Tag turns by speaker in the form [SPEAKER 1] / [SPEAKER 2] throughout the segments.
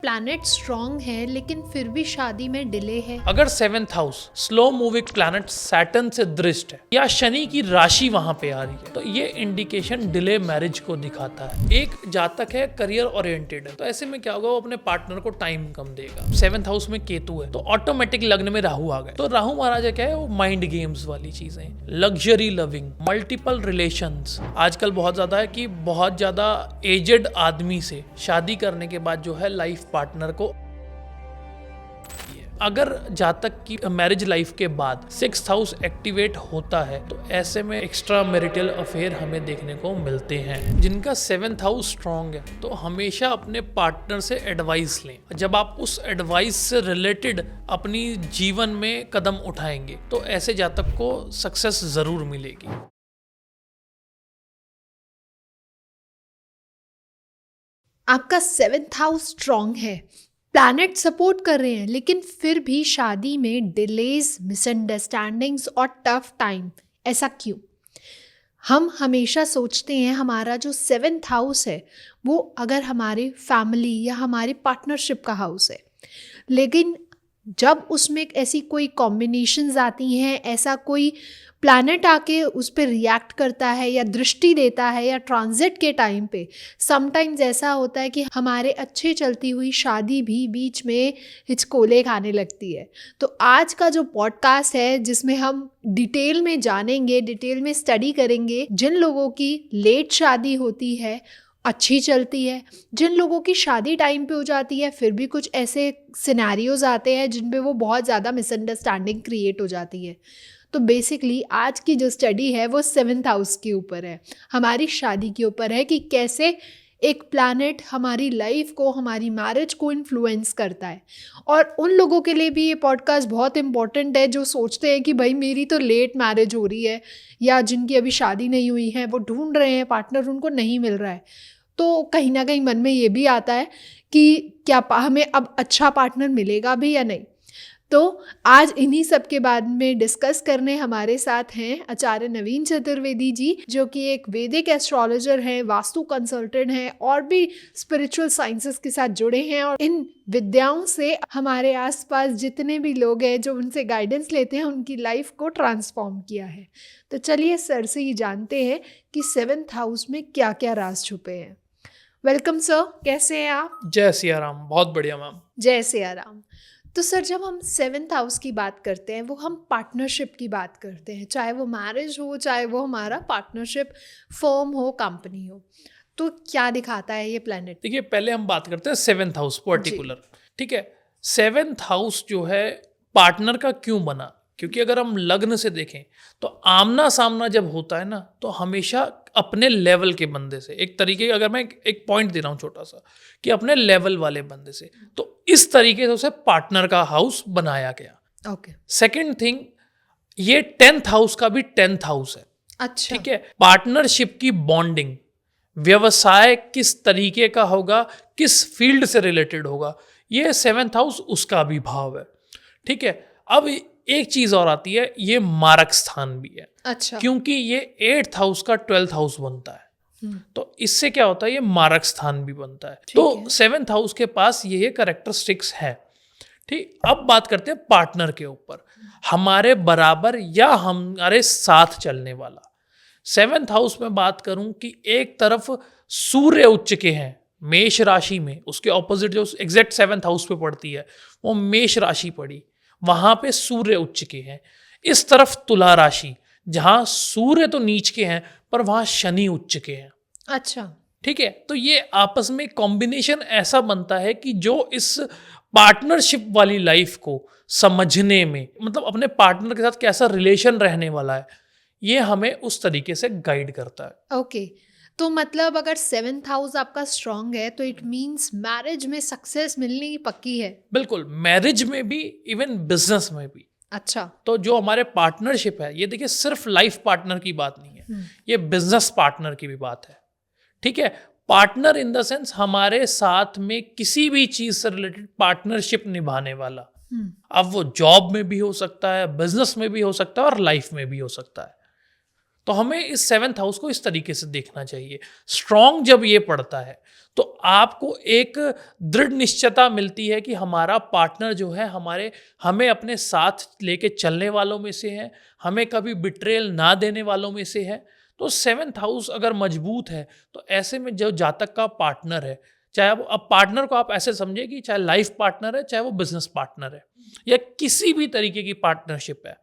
[SPEAKER 1] Planet strong है लेकिन फिर भी शादी में डिले है।
[SPEAKER 2] अगर 7th house slow moving planet Saturn से दृष्ट है या शनि की राशि वहां पे आ रही है तो ये इंडिकेशन डिले मैरिज को दिखाता है। एक जातक है करियर ओरिएंटेड है तो ऐसे में क्या होगा, वो अपने पार्टनर को टाइम कम देगा। 7th हाउस में केतु है तो ऑटोमेटिक लग्न में राहु आ गए। तो राहु महाराजा क्या है, वो माइंड गेम्स वाली चीजें, लग्जरी लविंग, मल्टीपल रिलेशंस। आजकल बहुत ज्यादा है कि बहुत ज्यादा एजेड आदमी से शादी करने के बाद जो है लाइफ पार्टनर को, अगर जातक की मैरिज लाइफ के बाद 6th हाउस एक्टिवेट होता है तो ऐसे में एक्स्ट्रा मैरिटल अफेयर हमें देखने को मिलते हैं। जिनका 7th हाउस स्ट्रांग है तो हमेशा अपने पार्टनर से एडवाइस लें। जब आप उस एडवाइस से रिलेटेड अपनी जीवन में कदम उठाएंगे तो ऐसे जातक को सक्सेस जरूर मिलेगी।
[SPEAKER 1] आपका 7th हाउस स्ट्रांग है, प्लैनेट सपोर्ट कर रहे हैं, लेकिन फिर भी शादी में डिलेज, मिसअंडरस्टैंडिंग्स और टफ टाइम। ऐसा क्यों? हम हमेशा सोचते हैं हमारा जो 7th हाउस है वो अगर हमारी फैमिली या हमारी पार्टनरशिप का हाउस है, लेकिन जब उसमें ऐसी कोई कॉम्बिनेशंस आती हैं, ऐसा कोई प्लैनेट आके उस पर रिएक्ट करता है या दृष्टि देता है या ट्रांजिट के टाइम पे समटाइम्स ऐसा होता है कि हमारे अच्छे चलती हुई शादी भी बीच में हिचकोले खाने लगती है। तो आज का जो पॉडकास्ट है जिसमें हम डिटेल में जानेंगे, डिटेल में स्टडी करेंगे जिन लोगों की लेट शादी होती है, अच्छी चलती है, जिन लोगों की शादी टाइम पे हो जाती है फिर भी कुछ ऐसे सिनेरियोज आते हैं जिन पे वो बहुत ज़्यादा मिसअंडरस्टैंडिंग क्रिएट हो जाती है। तो बेसिकली आज की जो स्टडी है वो 7th हाउस के ऊपर है, हमारी शादी के ऊपर है कि कैसे एक प्लैनेट हमारी लाइफ को, हमारी मैरिज को इन्फ्लुएंस करता है। और उन लोगों के लिए भी ये पॉडकास्ट बहुत इंपॉर्टेंट है जो सोचते हैं कि भाई मेरी तो लेट मैरिज हो रही है या जिनकी अभी शादी नहीं हुई है वो ढूंढ रहे हैं पार्टनर, उनको नहीं मिल रहा है। तो कहीं ना कहीं मन में ये भी आता है कि क्या हमें अब अच्छा पार्टनर मिलेगा भी या नहीं। तो आज इन्हीं सब के बारे में डिस्कस करने हमारे साथ हैं आचार्य नवीन चतुर्वेदी जी, जो कि एक वैदिक एस्ट्रोलॉजर हैं, वास्तु कंसल्टेंट हैं और भी स्पिरिचुअल साइंसेस के साथ जुड़े हैं। और इन विद्याओं से हमारे आसपास जितने भी लोग हैं जो उनसे गाइडेंस लेते हैं उनकी लाइफ को ट्रांसफॉर्म किया है। तो चलिए सर से ही जानते हैं कि 7th हाउस में क्या क्या राज छुपे हैं। वेलकम सर, कैसे हैं आप?
[SPEAKER 2] जय सिया राम। बहुत बढ़िया मैम।
[SPEAKER 1] जय सिया राम। तो सर जब हम 7th हाउस की बात करते हैं वो हम पार्टनरशिप की बात करते हैं, चाहे वो मैरिज हो, चाहे वो हमारा पार्टनरशिप फर्म हो, कंपनी हो। तो क्या दिखाता है ये प्लैनेट?
[SPEAKER 2] देखिए, पहले हम बात करते हैं 7th हाउस पर्टिकुलर। ठीक है, 7th हाउस जो है पार्टनर का क्यों बना, क्योंकि अगर हम लग्न से देखें तो आमना सामना जब होता है ना तो हमेशा अपने लेवल के बंदे से, एक तरीके, अगर मैं एक पॉइंट दे रहा हूँ छोटा सा, कि अपने लेवल वाले बंदे से, तो इस तरीके से उसे पार्टनर का हाउस बनाया गया।
[SPEAKER 1] ओके।
[SPEAKER 2] सेकंड थिंग, ये 10th हाउस का भी 10th हाउस है।
[SPEAKER 1] अच्छा।
[SPEAKER 2] ठीक है, पार्टनरशिप की बॉन्डिंग, व्यवसाय किस तरीके का होगा, किस फील्ड से रिलेटेड होगा, ये 7th हाउस उसका भी भाव है। ठीक है, अब एक चीज और आती है, ये मारक स्थान भी है।
[SPEAKER 1] अच्छा।
[SPEAKER 2] क्योंकि ये 8th हाउस का 12th हाउस बनता है, तो इससे क्या होता है, ये मारक स्थान भी बनता है। तो 7th हाउस के पास ये कैरेक्टरिस्टिक्स है। ठीक, अब बात करते हैं पार्टनर के ऊपर, हमारे बराबर या हमारे साथ चलने वाला। 7th हाउस में बात करूं कि एक तरफ सूर्य उच्च के हैं मेष राशि में, उसके ऑपोजिट जो एग्जैक्ट 7th हाउस पे पड़ती है वो मेष राशि पड़ी, वहां पे सूर्य उच्च के हैं। इस तरफ तुला राशि, जहां सूर्य तो नीच के हैं पर वहां शनि उच्च के हैं।
[SPEAKER 1] अच्छा।
[SPEAKER 2] ठीक है, तो ये आपस में कॉम्बिनेशन ऐसा बनता है कि जो इस पार्टनरशिप वाली लाइफ को समझने में, मतलब अपने पार्टनर के साथ कैसा रिलेशन रहने वाला है, ये हमें उस तरीके से गाइड करता है।
[SPEAKER 1] ओके। तो मतलब अगर 7th हाउस आपका स्ट्रांग है तो इट मीन्स मैरिज में सक्सेस मिलनी पक्की है।
[SPEAKER 2] बिल्कुल, मैरिज में भी, इवन बिजनेस में भी।
[SPEAKER 1] अच्छा।
[SPEAKER 2] तो जो हमारे पार्टनरशिप है, ये देखिए सिर्फ लाइफ पार्टनर की बात नहीं है, ये बिजनेस पार्टनर की भी बात है। ठीक है, पार्टनर इन द सेंस हमारे साथ में किसी भी चीज से रिलेटेड पार्टनरशिप निभाने वाला। अब वो जॉब में भी हो सकता है, बिजनेस में भी हो सकता है और लाइफ में भी हो सकता है। तो हमें इस 7th हाउस को इस तरीके से देखना चाहिए। स्ट्रॉन्ग जब ये पड़ता है तो आपको एक दृढ़ निश्चयता मिलती है कि हमारा पार्टनर जो है हमें अपने साथ लेके चलने वालों में से है, हमें कभी बिट्रेयल ना देने वालों में से है। तो 7th हाउस अगर मजबूत है तो ऐसे में जो जातक का पार्टनर है, चाहे वो, अब पार्टनर को आप ऐसे समझिए कि चाहे लाइफ पार्टनर है, चाहे वो बिजनेस पार्टनर है या किसी भी तरीके की पार्टनरशिप है,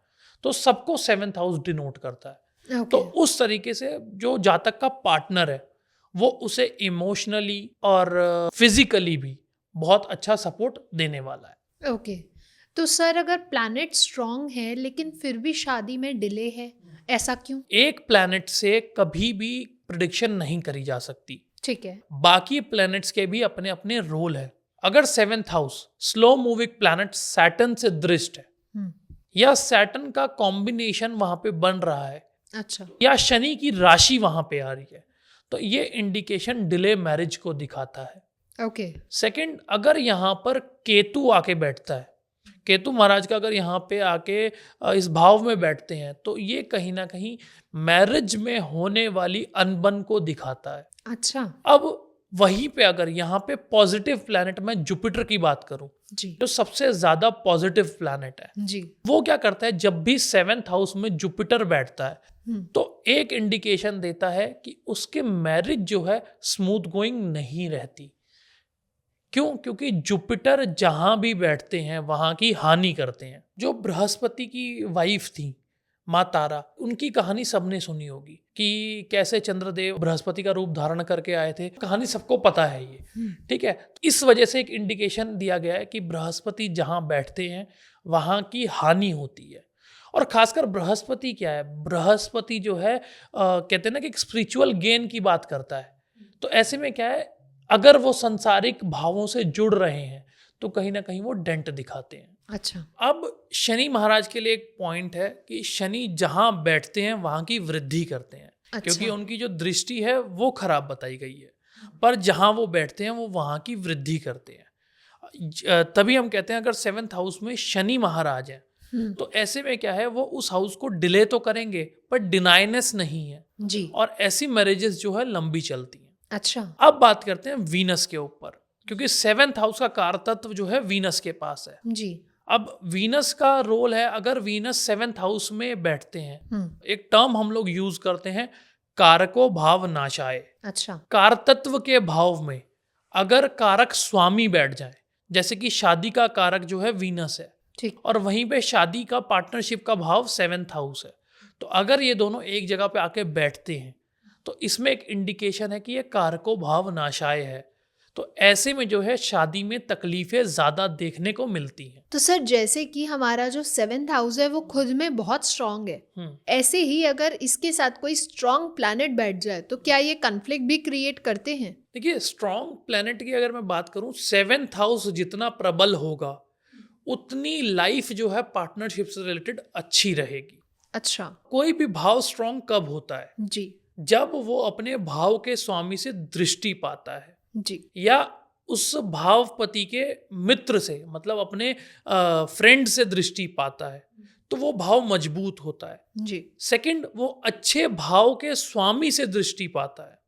[SPEAKER 2] तो सबको 7th हाउस डिनोट करता है। तो उस तरीके से जो जातक का पार्टनर है वो उसे इमोशनली और फिजिकली भी बहुत अच्छा सपोर्ट देने वाला है।
[SPEAKER 1] ओके, तो सर अगर प्लैनेट स्ट्रांग है लेकिन फिर भी शादी में डिले है, ऐसा क्यों?
[SPEAKER 2] एक प्लैनेट से कभी भी प्रिडिक्शन नहीं करी जा सकती।
[SPEAKER 1] ठीक है।
[SPEAKER 2] बाकी प्लैनेट्स के भी अपने अपने रोल है। अगर 7th house slow moving planet Saturn से दृष्ट है या सैटर्न का कॉम्बिनेशन वहां पे बन रहा है,
[SPEAKER 1] अच्छा,
[SPEAKER 2] या शनि की राशि वहां पे आ रही है, तो ये इंडिकेशन डिले मैरिज को दिखाता है।
[SPEAKER 1] ओके।
[SPEAKER 2] सेकंड, अगर यहाँ पर केतु आके बैठता है, केतु महाराज का अगर यहाँ पे आके इस भाव में बैठते हैं, तो ये कहीं ना कहीं मैरिज में होने वाली अनबन को दिखाता है।
[SPEAKER 1] अच्छा
[SPEAKER 2] अब वहीं पे अगर यहाँ पे पॉजिटिव प्लैनेट, मैं जुपिटर की बात करूं,
[SPEAKER 1] जी,
[SPEAKER 2] तो सबसे ज्यादा पॉजिटिव प्लैनेट है।
[SPEAKER 1] जी।
[SPEAKER 2] वो क्या करता है, जब भी 7th हाउस में जुपिटर बैठता है तो एक इंडिकेशन देता है कि उसके मैरिज जो है स्मूथ गोइंग नहीं रहती। क्यों? क्योंकि जुपिटर जहां भी बैठते हैं वहां की हानि करते हैं। जो बृहस्पति की वाइफ थी माँ तारा, उनकी कहानी सबने सुनी होगी कि कैसे चंद्रदेव बृहस्पति का रूप धारण करके आए थे। कहानी सबको पता है ये, ठीक है। इस वजह से एक इंडिकेशन दिया गया है कि बृहस्पति जहां बैठते हैं वहां की हानि होती है। और खासकर बृहस्पति क्या है, बृहस्पति जो है कहते हैं ना कि एक स्पिरिचुअल गेन की बात करता है। तो ऐसे में क्या है, अगर वो संसारिक भावों से जुड़ रहे हैं तो कहीं ना कहीं वो डेंट दिखाते हैं।
[SPEAKER 1] अच्छा,
[SPEAKER 2] अब शनि महाराज के लिए एक पॉइंट है कि शनि जहां बैठते हैं वहां की वृद्धि करते हैं।
[SPEAKER 1] अच्छा।
[SPEAKER 2] क्योंकि उनकी जो दृष्टि है वो खराब बताई गई है, पर जहां वो बैठते हैं वो वहां की वृद्धि करते हैं। तभी हम कहते हैं अगर 7th हाउस में शनि महाराज है तो ऐसे में क्या है, वो उस हाउस को डिले तो करेंगे पर डिनाइनेस नहीं है
[SPEAKER 1] जी।
[SPEAKER 2] और ऐसी मैरिजेस जो है लंबी चलती हैं।
[SPEAKER 1] अच्छा,
[SPEAKER 2] अब बात करते हैं वीनस के ऊपर, क्योंकि 7th हाउस का कारतत्व जो है वीनस के पास है।
[SPEAKER 1] जी।
[SPEAKER 2] अब वीनस का रोल है, अगर वीनस 7th हाउस में बैठते हैं, एक टर्म हम लोग यूज करते हैं, कारको भाव नाशाए।
[SPEAKER 1] अच्छा,
[SPEAKER 2] कारतत्व के भाव में अगर कारक स्वामी बैठ जाए, जैसे कि शादी का कारक जो है वीनस है,
[SPEAKER 1] ठीक।
[SPEAKER 2] और वहीं पे शादी का पार्टनरशिप का भाव 7th हाउस है, तो अगर ये दोनों एक जगह पे आके बैठते हैं तो इसमें एक इंडिकेशन है कि ये कारको भाव नाशाय है। तो ऐसे में जो है शादी में तकलीफें ज्यादा देखने को मिलती हैं।
[SPEAKER 1] तो सर जैसे कि हमारा जो 7th हाउस है वो खुद में बहुत स्ट्रांग है, ऐसे ही अगर इसके साथ कोई स्ट्रांग प्लैनेट बैठ जाए तो क्या ये कॉन्फ्लिक्ट भी क्रिएट करते हैं?
[SPEAKER 2] देखिए, स्ट्रांग प्लैनेट की अगर मैं बात करूं, 7th हाउस जितना प्रबल होगा उतनी लाइफ जो है पार्टनरशिप से रिलेटेड अच्छी रहेगी।
[SPEAKER 1] अच्छा,
[SPEAKER 2] कोई भी भाव स्ट्रांग कब होता है?
[SPEAKER 1] जी,
[SPEAKER 2] जब वो अपने भाव के स्वामी से दृष्टि पाता है,
[SPEAKER 1] जी।
[SPEAKER 2] या उस भावपति के मित्र से, मतलब अपने फ्रेंड से दृष्टि पाता है, तो वो भाव मजबूत होता है।
[SPEAKER 1] जी।
[SPEAKER 2] सेकंड, वो अच्छे भाव के स्वामी से दृष्टि पाता है।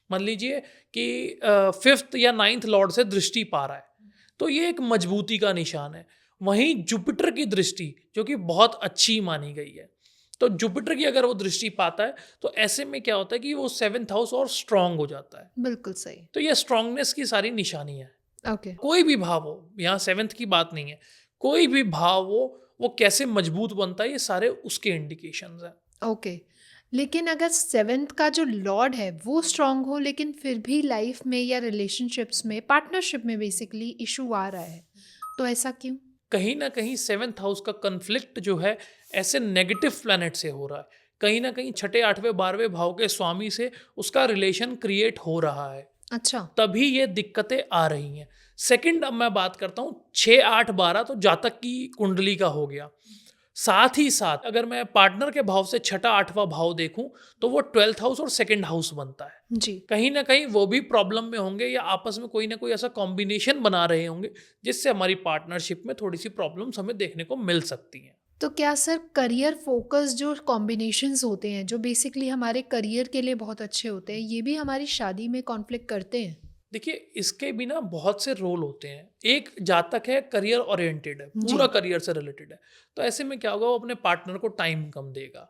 [SPEAKER 2] मान लीजिए कि 5th या 9th लॉर्ड से दृष्टि पा रहा है, तो ये एक मजबूती का निशान है। वहीं जुपिटर की दृष्टि जो कि बहुत अच्छी मानी गई है, तो जुपिटर की अगर वो दृष्टि पाता है तो ऐसे में क्या होता है कि वो 7th हाउस और स्ट्रांग हो जाता है।
[SPEAKER 1] बिल्कुल सही।
[SPEAKER 2] तो ये स्ट्रांगनेस की सारी निशानी है।
[SPEAKER 1] ओके।
[SPEAKER 2] कोई भी भाव हो, यहाँ 7th की बात नहीं है, कोई भी भाव हो वो कैसे मजबूत बनता है, ये सारे उसके इंडिकेशंस हैं।
[SPEAKER 1] ओके, लेकिन अगर 7th का जो लॉर्ड है वो स्ट्रांग हो लेकिन फिर भी लाइफ में या रिलेशनशिप्स में, पार्टनरशिप में बेसिकली इशू आ रहा है, तो ऐसा क्यों?
[SPEAKER 2] कहीं ना कहीं 7th हाउस का कन्फ्लिक्ट जो है ऐसे नेगेटिव प्लैनेट से हो रहा है। कहीं ना कहीं 6ठे 8वें 12वें भाव के स्वामी से उसका रिलेशन क्रिएट हो रहा है,
[SPEAKER 1] अच्छा,
[SPEAKER 2] तभी ये दिक्कतें आ रही हैं। सेकंड, अब मैं बात करता हूँ 6, 8, 12 तो जातक की कुंडली का हो गया। साथ ही साथ अगर मैं पार्टनर के भाव से 6ठा 8वां भाव देखूं तो वो 12th हाउस और 2nd हाउस बनता है।
[SPEAKER 1] जी।
[SPEAKER 2] कहीं ना कहीं वो भी प्रॉब्लम में होंगे या आपस में कोई ना कोई ऐसा कॉम्बिनेशन बना रहे होंगे जिससे हमारी पार्टनरशिप में थोड़ी सी प्रॉब्लम्स हमें देखने को मिल सकती हैं।
[SPEAKER 1] तो क्या सर करियर फोकस जो कॉम्बिनेशंस होते हैं जो बेसिकली हमारे करियर के लिए बहुत अच्छे होते हैं, ये भी हमारी शादी में कॉन्फ्लिक्ट करते हैं?
[SPEAKER 2] देखिए इसके भी ना बहुत से रोल होते हैं। एक जातक है करियर ओरिएंटेड है, पूरा करियर से रिलेटेड है, तो ऐसे में क्या होगा, वो अपने पार्टनर को टाइम कम देगा,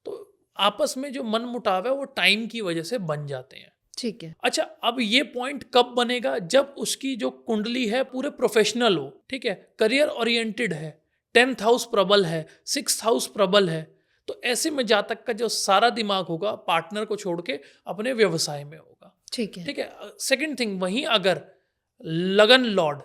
[SPEAKER 2] तो आपस में जो मन मुटाव है वो टाइम की वजह से बन जाते हैं।
[SPEAKER 1] ठीक है।
[SPEAKER 2] अच्छा, अब ये पॉइंट कब बनेगा, जब उसकी जो कुंडली है पूरे प्रोफेशनल हो, ठीक है, करियर ओरिएंटेड है, 10th हाउस प्रबल है, 6th हाउस प्रबल है, तो ऐसे में जातक का जो सारा दिमाग होगा पार्टनर को छोड़ के अपने व्यवसाय में होगा।
[SPEAKER 1] ठीक है।
[SPEAKER 2] ठीक है। सेकंड थिंग, वहीं अगर लगन लॉर्ड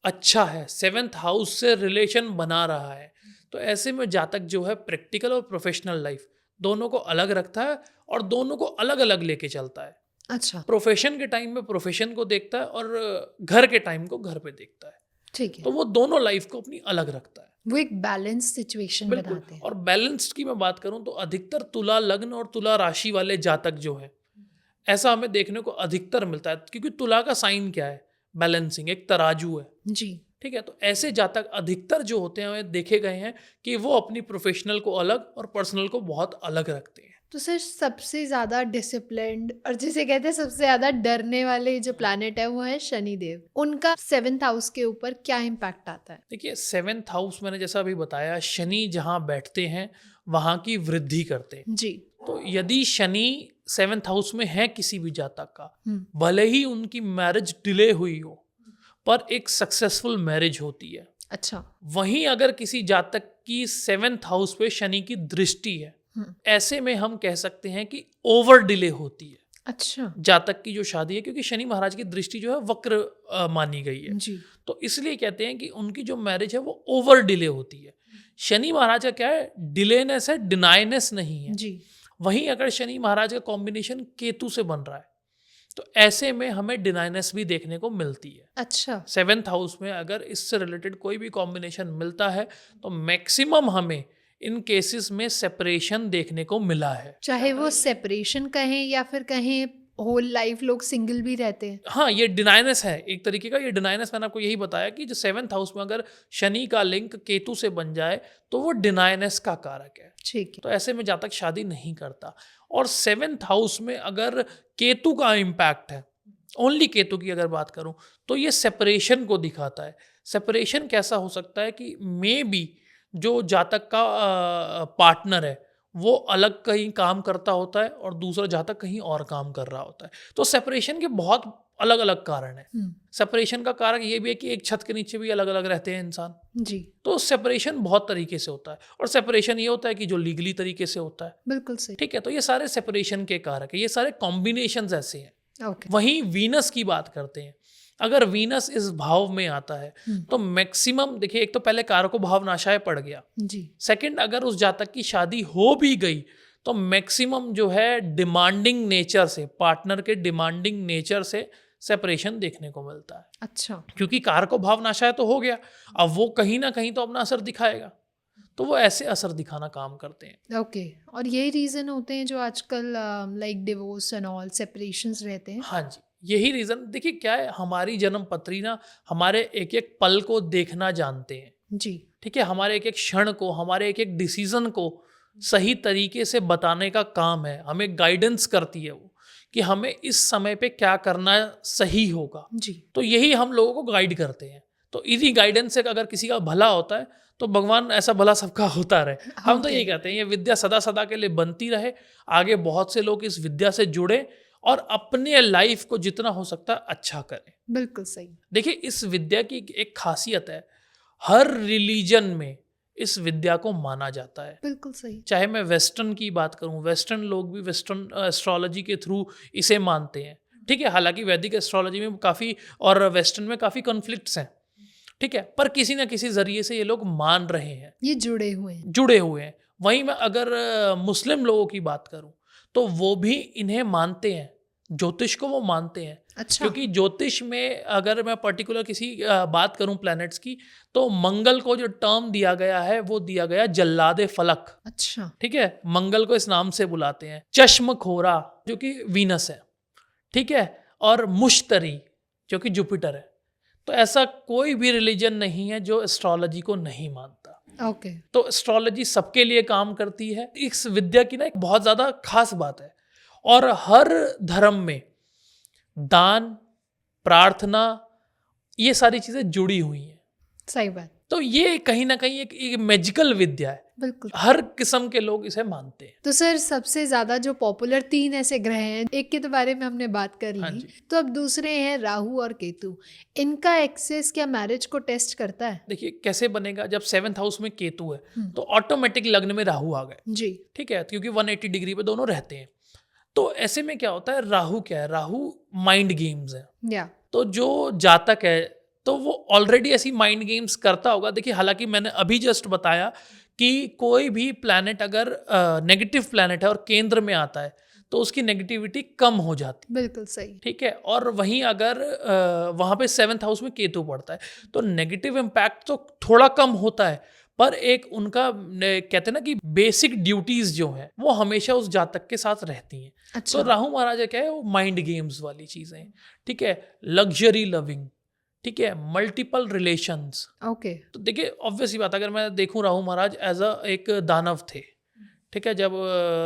[SPEAKER 2] अच्छा है, 7th हाउस से रिलेशन बना रहा है, तो ऐसे में जातक जो है प्रैक्टिकल और प्रोफेशनल लाइफ दोनों को अलग रखता है और दोनों को अलग अलग लेके चलता है।
[SPEAKER 1] अच्छा।
[SPEAKER 2] प्रोफेशन के टाइम में प्रोफेशन को देखता है और घर के टाइम को घर पे देखता है।
[SPEAKER 1] ठीक है।
[SPEAKER 2] तो वो दोनों लाइफ को अपनी अलग रखता है।
[SPEAKER 1] वो एक बैलेंस सिचुएशन
[SPEAKER 2] बिल्कुल।
[SPEAKER 1] बनाते हैं।
[SPEAKER 2] और बैलेंस्ड की मैं बात करूं तो अधिकतर तुला लग्न और तुला राशि वाले जातक जो है, ऐसा हमें देखने को अधिकतर मिलता है, क्योंकि तुला का साइन क्या है, बैलेंसिंग, एक तराजू है।
[SPEAKER 1] जी।
[SPEAKER 2] ठीक है। तो ऐसे जातक अधिकतर जो होते हैं देखे गए हैं कि वो अपनी प्रोफेशनल को अलग और पर्सनल को बहुत अलग रखते हैं।
[SPEAKER 1] तो सर सबसे ज़्यादा डिसिप्लिन्ड और जिसे कहते हैं सबसे ज़्यादा डरने वाले जो प्लैनेट है वो है शनिदेव। उनका 7th हाउस के ऊपर क्या इम्पैक्ट आता है?
[SPEAKER 2] देखिए 7th हाउस मैंने जैसा अभी बताया, शनि जहाँ बैठते हैं वहाँ की वृद्धि करते हैं।
[SPEAKER 1] जी।
[SPEAKER 2] तो यदि शनि 7th हाउस में है किसी भी जातक का,
[SPEAKER 1] हम्म।
[SPEAKER 2] भले ही उनकी मैरिज डिले हुई हो, पर एक सक्सेसफुल मैरिज होती है।
[SPEAKER 1] अच्छा।
[SPEAKER 2] वहीं अगर किसी जातक की 7th हाउस पे शनि की दृष्टि है, ऐसे में हम कह सकते हैं कि ओवर डिले होती है
[SPEAKER 1] अच्छा।
[SPEAKER 2] जातक की जो शादी है, क्योंकि शनि महाराज की दृष्टि जो है वक्र मानी गई है।
[SPEAKER 1] जी।
[SPEAKER 2] तो इसलिए कहते हैं कि उनकी जो मैरिज है वो ओवर डिले होती है। शनि महाराज का क्या है, डिलेनेस है, डिनाइनेस नहीं है।
[SPEAKER 1] जी।
[SPEAKER 2] वहीं अगर शनि महाराज का कॉम्बिनेशन केतु से बन रहा है, तो ऐसे में हमें डिनाइनेस भी देखने को मिलती है।
[SPEAKER 1] अच्छा।
[SPEAKER 2] 7th हाउस में अगर इससे रिलेटेड कोई भी कॉम्बिनेशन मिलता है तो मैक्सिमम हमें इन केसेस में सेपरेशन देखने को मिला है।
[SPEAKER 1] चाहे वो सेपरेशन कहें या फिर कहें होल लाइफ लोग सिंगल भी रहते हैं।
[SPEAKER 2] हाँ, ये डिनाइनेस है एक तरीके का। ये डिनाइनेस मैंने आपको यही बताया कि जो 7th हाउस में अगर शनि का लिंक केतु से बन जाए तो वो डिनाइनेस का कारक है।
[SPEAKER 1] ठीक है।
[SPEAKER 2] तो ऐसे में जातक शादी नहीं करता। और 7th हाउस में अगर केतु का इम्पैक्ट है, ओनली केतु की अगर बात करूं, तो ये सेपरेशन को दिखाता है। सेपरेशन कैसा हो सकता है कि मे बी जो जातक का पार्टनर है वो अलग कहीं काम करता होता है और दूसरा जातक कहीं और काम कर रहा होता है। तो सेपरेशन के बहुत अलग अलग कारण है। सेपरेशन का कारण ये भी है कि एक छत के नीचे भी अलग अलग रहते हैं इंसान।
[SPEAKER 1] जी।
[SPEAKER 2] तो सेपरेशन बहुत तरीके से होता है, और सेपरेशन ये होता है कि जो लीगली तरीके से होता है।
[SPEAKER 1] बिल्कुल सही।
[SPEAKER 2] ठीक है। तो ये सारे सेपरेशन के कारक है, ये सारे कॉम्बिनेशंस ऐसे हैं।
[SPEAKER 1] ओके।
[SPEAKER 2] वहीं वीनस की बात करते हैं। अगर वीनस इस भाव में आता है तो मैक्सिमम, देखिए एक तो पहले कारको भाव नाशाय पड़ गया।
[SPEAKER 1] जी।
[SPEAKER 2] सेकंड, अगर उस जातक की शादी हो भी गई तो मैक्सिमम जो है डिमांडिंग नेचर से, पार्टनर के डिमांडिंग नेचर से सेपरेशन देखने को मिलता है।
[SPEAKER 1] अच्छा।
[SPEAKER 2] क्योंकि कारको भाव नाशाय तो हो गया, अब वो कहीं ना कहीं तो अपना असर दिखाएगा, तो वो ऐसे असर दिखाना काम करते हैं।
[SPEAKER 1] ओके। और यही रीज़न होते हैं जो आजकल like divorce and all separations रहते हैं।
[SPEAKER 2] हाँ जी, यही रीज़न। देखिए क्या है, हमारी जन्म पत्री ना हमारे एक एक पल को देखना जानते हैं।
[SPEAKER 1] जी।
[SPEAKER 2] ठीक है। हमारे एक एक क्षण को, हमारे एक एक डिसीजन को सही तरीके से बताने का काम है। हमें गाइडेंस करती है वो कि हमें इस समय पे क्या करना सही होगा।
[SPEAKER 1] जी।
[SPEAKER 2] तो यही हम लोगों को गाइड करते हैं। तो इसी गाइडेंस से अगर किसी का भला होता है तो भगवान ऐसा भला सबका होता रहे। हम तो यही कहते हैं ये विद्या सदा सदा के लिए बनती रहे, आगे बहुत से लोग इस विद्या से जुड़े और अपने लाइफ को जितना हो सकता है अच्छा करें।
[SPEAKER 1] बिल्कुल सही।
[SPEAKER 2] देखिए इस विद्या की एक खासियत है, हर रिलीजन में इस विद्या को माना जाता है।
[SPEAKER 1] बिल्कुल सही।
[SPEAKER 2] चाहे मैं वेस्टर्न की बात करूं, वेस्टर्न लोग भी वेस्टर्न एस्ट्रोलॉजी के थ्रू इसे मानते हैं। ठीक है। हालांकि वैदिक एस्ट्रोलॉजी में काफ़ी और वेस्टर्न में काफ़ी कॉन्फ्लिक्ट्स हैं। ठीक है। पर किसी ना किसी जरिए से ये लोग मान रहे हैं,
[SPEAKER 1] ये जुड़े हुए हैं।
[SPEAKER 2] जुड़े हुए हैं। वहीं मैं अगर मुस्लिम लोगों की बात करूं तो वो भी इन्हें मानते हैं, ज्योतिष को वो मानते हैं।
[SPEAKER 1] अच्छा।
[SPEAKER 2] क्योंकि ज्योतिष में अगर मैं पर्टिकुलर किसी बात करूं प्लैनेट्स की, तो मंगल को जो टर्म दिया गया है वो दिया गया जल्लादे फलक।
[SPEAKER 1] अच्छा।
[SPEAKER 2] ठीक है। मंगल को इस नाम से बुलाते हैं। चश्मखोरा जो कि वीनस है। ठीक है। और मुश्तरी जो कि जुपिटर है। तो ऐसा कोई भी रिलीजन नहीं है जो एस्ट्रोलॉजी को नहीं मानता।
[SPEAKER 1] ओके।
[SPEAKER 2] तो एस्ट्रोलॉजी सबके लिए काम करती है। इस विद्या की ना एक बहुत ज़्यादा खास बात है, और हर धर्म में दान, प्रार्थना, ये सारी चीजें जुड़ी हुई हैं।
[SPEAKER 1] सही बात।
[SPEAKER 2] तो ये कहीं ना कहीं एक मैजिकल विद्या है,
[SPEAKER 1] बिल्कुल।
[SPEAKER 2] हर किस्म के लोग इसे मानते हैं।
[SPEAKER 1] तो सर सबसे ज्यादा जो पॉपुलर 3 ऐसे ग्रह हैं, एक के तो बारे में हमने बात कर
[SPEAKER 2] हाँ
[SPEAKER 1] ली,
[SPEAKER 2] जी।
[SPEAKER 1] तो अब दूसरे हैं राहु और केतु। इनका एक्सेस क्या मैरिज को टेस्ट करता है?
[SPEAKER 2] देखिए कैसे बनेगा, जब 7th हाउस में केतु है तो ऑटोमेटिक लग्न में राहु आ गए,
[SPEAKER 1] जी।
[SPEAKER 2] ठीक है, क्योंकि 180 डिग्री पे दोनों रहते हैं। तो ऐसे में क्या होता है, राहु क्या है, राहु माइंड गेम्स है।
[SPEAKER 1] या
[SPEAKER 2] तो जो जातक है तो वो ऑलरेडी ऐसी माइंड गेम्स करता होगा। देखिए हालांकि मैंने अभी जस्ट बताया कि कोई भी प्लैनेट अगर नेगेटिव प्लैनेट है और केंद्र में आता है तो उसकी नेगेटिविटी कम हो जाती है,
[SPEAKER 1] बिल्कुल सही।
[SPEAKER 2] ठीक है। और वहीं अगर वहाँ पे 7th हाउस में केतु पड़ता है तो नेगेटिव इम्पैक्ट तो थोड़ा कम होता है, पर एक उनका कहते हैं ना कि बेसिक ड्यूटीज जो हैं वो हमेशा उस जातक के साथ रहती हैं।
[SPEAKER 1] अच्छा।
[SPEAKER 2] तो राहु महाराजा क्या है, वो माइंड गेम्स वाली चीजें, ठीक है, लग्जरी लविंग, ठीक है, मल्टीपल रिलेशंस।
[SPEAKER 1] ओके।
[SPEAKER 2] तो देखिए ऑब्वियस ही बात, अगर मैं देखूं राहु महाराज एज अ एक दानव थे, ठीक है, जब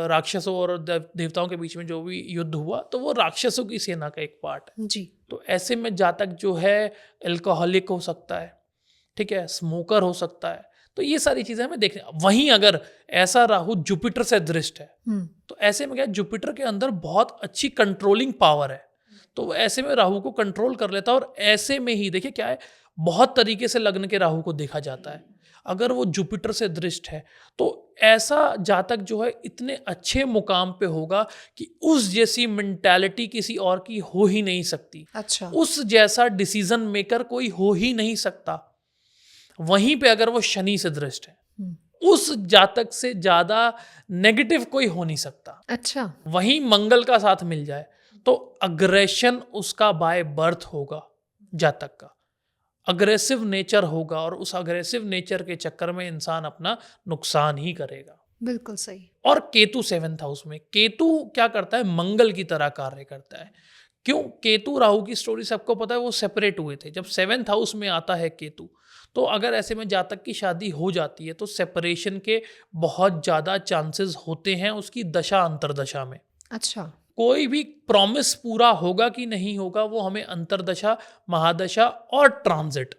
[SPEAKER 2] राक्षसों और देवताओं के बीच में जो भी युद्ध हुआ तो वो राक्षसों की सेना का एक पार्ट है।
[SPEAKER 1] जी।
[SPEAKER 2] तो ऐसे में जातक जो है अल्कोहलिक हो सकता है, ठीक है, स्मोकर हो सकता है। तो ये सारी चीजें हमें देखने। वहीं अगर ऐसा राहु जुपिटर से दृष्ट है तो ऐसे में क्या है, जुपिटर के अंदर बहुत अच्छी कंट्रोलिंग पावर है, तो ऐसे में राहु को कंट्रोल कर लेता है। और ऐसे में ही देखिए क्या है, बहुत तरीके से लग्न के राहु को देखा जाता है। अगर वो जुपिटर से दृष्ट है तो ऐसा जातक जो है इतने अच्छे मुकाम पे होगा कि उस जैसी मेंटालिटी किसी और की हो ही नहीं सकती।
[SPEAKER 1] अच्छा।
[SPEAKER 2] उस जैसा डिसीजन मेकर कोई हो ही नहीं सकता। वहीं पे अगर वो शनि से दृष्ट है, उस जातक से ज्यादा नेगेटिव कोई हो नहीं सकता।
[SPEAKER 1] अच्छा।
[SPEAKER 2] वहीं मंगल का साथ मिल जाए तो अग्रेशन उसका बाय बर्थ होगा, जातक का अग्रेसिव नेचर होगा, और उस अग्रेसिव नेचर के चक्कर में इंसान अपना नुकसान ही करेगा।
[SPEAKER 1] बिल्कुल सही।
[SPEAKER 2] और केतु 7th हाउस में, केतु क्या करता है, मंगल की तरह कार्य करता है। क्यों? केतु राहु की स्टोरी सबको पता है, वो सेपरेट हुए थे। जब 7th हाउस में आता है केतु, तो अगर ऐसे में जातक की शादी हो जाती है तो सेपरेशन के बहुत ज़्यादा चांसेस होते हैं उसकी दशा अंतरदशा में।
[SPEAKER 1] अच्छा।
[SPEAKER 2] कोई भी प्रॉमिस पूरा होगा कि नहीं होगा वो हमें अंतरदशा, महादशा और ट्रांजिट,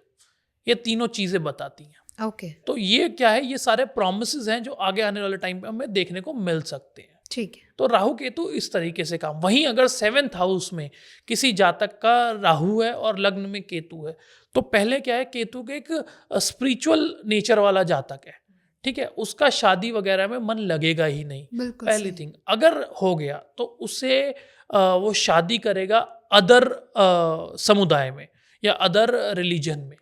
[SPEAKER 2] ये तीनों चीज़ें बताती हैं।
[SPEAKER 1] ओके।
[SPEAKER 2] तो ये क्या है, ये सारे प्रॉमिसेस हैं जो आगे आने वाले टाइम पे हमें देखने को मिल सकते हैं।
[SPEAKER 1] ठीक है।
[SPEAKER 2] तो राहु केतु इस तरीके से काम। वहीं अगर 7th हाउस में किसी जातक का राहु है और लग्न में केतु है, तो पहले क्या है, केतु के एक स्पिरिचुअल नेचर वाला जातक है, ठीक है, उसका शादी वगैरह में मन लगेगा ही नहीं।
[SPEAKER 1] बिल्कुल
[SPEAKER 2] पहली
[SPEAKER 1] सही।
[SPEAKER 2] थिंग, अगर हो गया तो उसे वो शादी करेगा अदर समुदाय में या अदर रिलीजन में,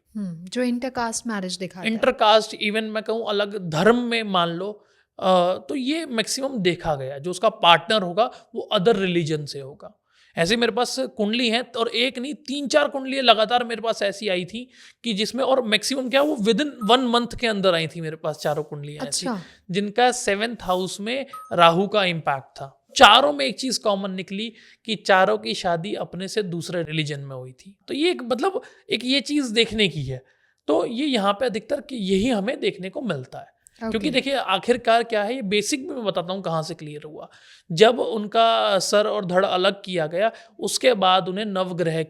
[SPEAKER 1] जो इंटरकास्ट मैरिज दिखाता है।
[SPEAKER 2] इंटरकास्ट, इवन मैं कहूँ अलग धर्म में मान लो, तो ये मैक्सिमम देखा गया। जो उसका पार्टनर होगा वो अदर रिलीजन से होगा। ऐसे मेरे पास कुंडली हैं, और एक नहीं 3-4 कुंडलियाँ लगातार मेरे पास ऐसी आई थी कि जिसमें, और मैक्सिमम क्या, वो विद इन 1 मंथ के अंदर आई थी मेरे पास 4 कुंडलियाँ ऐसी,
[SPEAKER 1] अच्छा।
[SPEAKER 2] जिनका 7th हाउस में राहु का इम्पैक्ट था। चारों में एक चीज कॉमन निकली कि चारों की शादी अपने से दूसरे रिलीजन में हुई थी। तो ये एक मतलब एक ये चीज देखने की है। तो ये यहाँ पे अधिकतर कि यही हमें देखने को मिलता है। क्योंकि देखिए आखिरकार क्या है, ये बेसिक भी मैं बताता हूँ कहाँ से क्लियर हुआ। जब उनका सर और धड़ अलग किया गया, उसके बाद उन्हें नवग्रह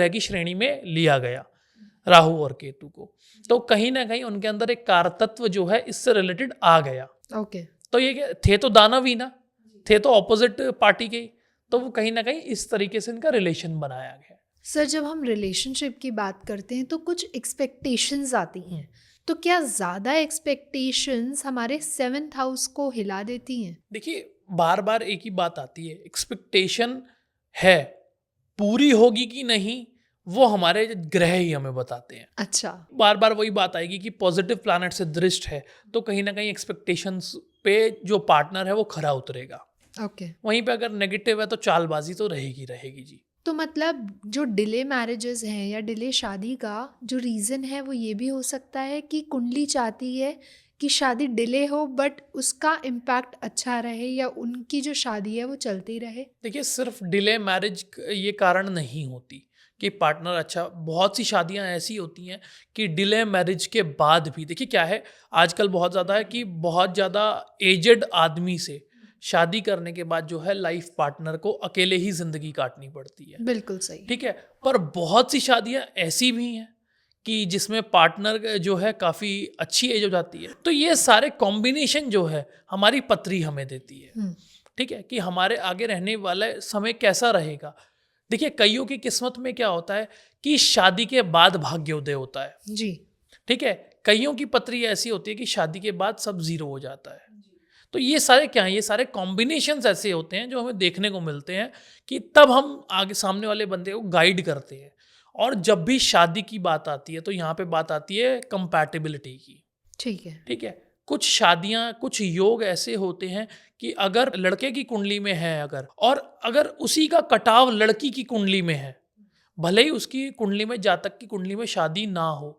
[SPEAKER 2] की श्रेणी में लिया गया, राहु और केतु को। तो कहीं ना कहीं उनके अंदर एक कारतत्व जो है इससे रिलेटेड आ गया।
[SPEAKER 1] ओके।
[SPEAKER 2] तो ये थे तो दानव ही ना, थे तो ऑपोजिट पार्टी के, तो वो कहीं ना कहीं इस तरीके से इनका रिलेशन बनाया गया।
[SPEAKER 1] सर जब हम रिलेशनशिप की बात करते हैं तो कुछ एक्सपेक्टेशंस आती हैं, तो क्या ज़्यादा एक्सपेक्टेशंस हमारे 7th हाउस को हिला देती हैं?
[SPEAKER 2] देखिए बार बार एक ही बात आती है, एक्सपेक्टेशन है, पूरी होगी कि नहीं वो हमारे ग्रह ही हमें बताते हैं।
[SPEAKER 1] अच्छा।
[SPEAKER 2] बार बार वही बात आएगी कि पॉजिटिव प्लैनेट से दृष्ट है तो कहीं ना कहीं एक्सपेक्टेशंस पे जो पार्टनर है वो खरा उतरेगा।
[SPEAKER 1] ओके।
[SPEAKER 2] वहीं पे अगर नेगेटिव है तो चालबाजी तो रहेगी जी।
[SPEAKER 1] तो मतलब जो डिले मैरिजेस हैं या डिले शादी का जो रीज़न है वो ये भी हो सकता है कि कुंडली चाहती है कि शादी डिले हो बट उसका इम्पैक्ट अच्छा रहे, या उनकी जो शादी है वो चलती रहे।
[SPEAKER 2] देखिए सिर्फ डिले मैरिज ये कारण नहीं होती कि पार्टनर अच्छा। बहुत सी शादियां ऐसी होती हैं कि डिले मैरिज के बाद भी, देखिए क्या है आजकल बहुत ज़्यादा है कि बहुत ज़्यादा एजेड आदमी से शादी करने के बाद जो है लाइफ पार्टनर को अकेले ही जिंदगी काटनी पड़ती है।
[SPEAKER 1] बिल्कुल सही।
[SPEAKER 2] ठीक है, पर बहुत सी शादियां ऐसी भी हैं कि जिसमें पार्टनर जो है काफ़ी अच्छी एज हो जाती है। तो ये सारे कॉम्बिनेशन जो है हमारी पत्री हमें देती है। ठीक है, कि हमारे आगे रहने वाला समय कैसा रहेगा। देखिए, कईयों की किस्मत में क्या होता है कि शादी के बाद भाग्योदय होता है
[SPEAKER 1] जी।
[SPEAKER 2] ठीक है, कईयों की पत्री ऐसी होती है कि शादी के बाद सब जीरो हो जाता है। तो ये सारे क्या हैं, ये सारे कॉम्बिनेशंस ऐसे होते हैं जो हमें देखने को मिलते हैं कि तब हम आगे सामने वाले बंदे को गाइड करते हैं। और जब भी शादी की बात आती है तो यहाँ पे बात आती है कंपैटिबिलिटी की।
[SPEAKER 1] ठीक है।
[SPEAKER 2] ठीक है, कुछ शादियां, कुछ योग ऐसे होते हैं कि अगर लड़के की कुंडली में है अगर उसी का कटाव लड़की की कुंडली में है, भले ही उसकी कुंडली में, जातक की कुंडली में शादी ना हो,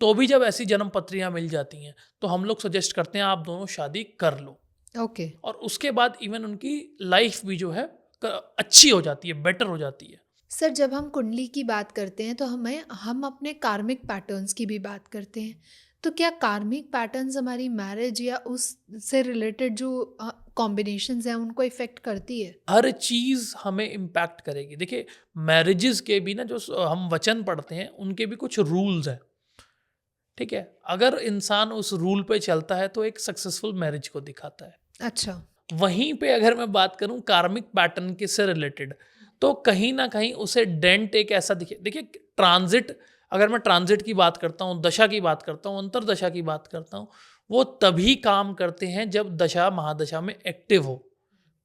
[SPEAKER 2] तो भी जब ऐसी जन्म पत्रियां मिल जाती हैं तो हम लोग सजेस्ट करते हैं आप दोनों शादी कर लो।
[SPEAKER 1] ओके।
[SPEAKER 2] और उसके बाद इवन उनकी लाइफ भी जो है अच्छी हो जाती है, बेटर हो जाती है।
[SPEAKER 1] सर, जब हम कुंडली की बात करते हैं तो हम अपने कार्मिक पैटर्न्स की भी बात करते हैं। तो क्या कार्मिक पैटर्न्स हमारी मैरिज या उससे रिलेटेड जो कॉम्बिनेशंस हैं उनको इफेक्ट करती है?
[SPEAKER 2] हर चीज़ हमें इम्पैक्ट करेगी। देखिए, मैरिजेस के भी ना, जो हम वचन पढ़ते हैं, उनके भी कुछ रूल्स हैं। ठीक है, अगर इंसान उस रूल पे चलता है तो एक सक्सेसफुल मैरिज को दिखाता है।
[SPEAKER 1] अच्छा।
[SPEAKER 2] वहीं पे अगर मैं बात करूं कार्मिक पैटर्न के से रिलेटेड, तो कहीं ना कहीं उसे डेंट एक ऐसा दिखे। देखिए, ट्रांजिट, अगर मैं ट्रांजिट की बात करता हूँ, दशा की बात करता हूँ, अंतरदशा की बात करता हूँ, वो तभी काम करते हैं जब दशा महादशा में एक्टिव हो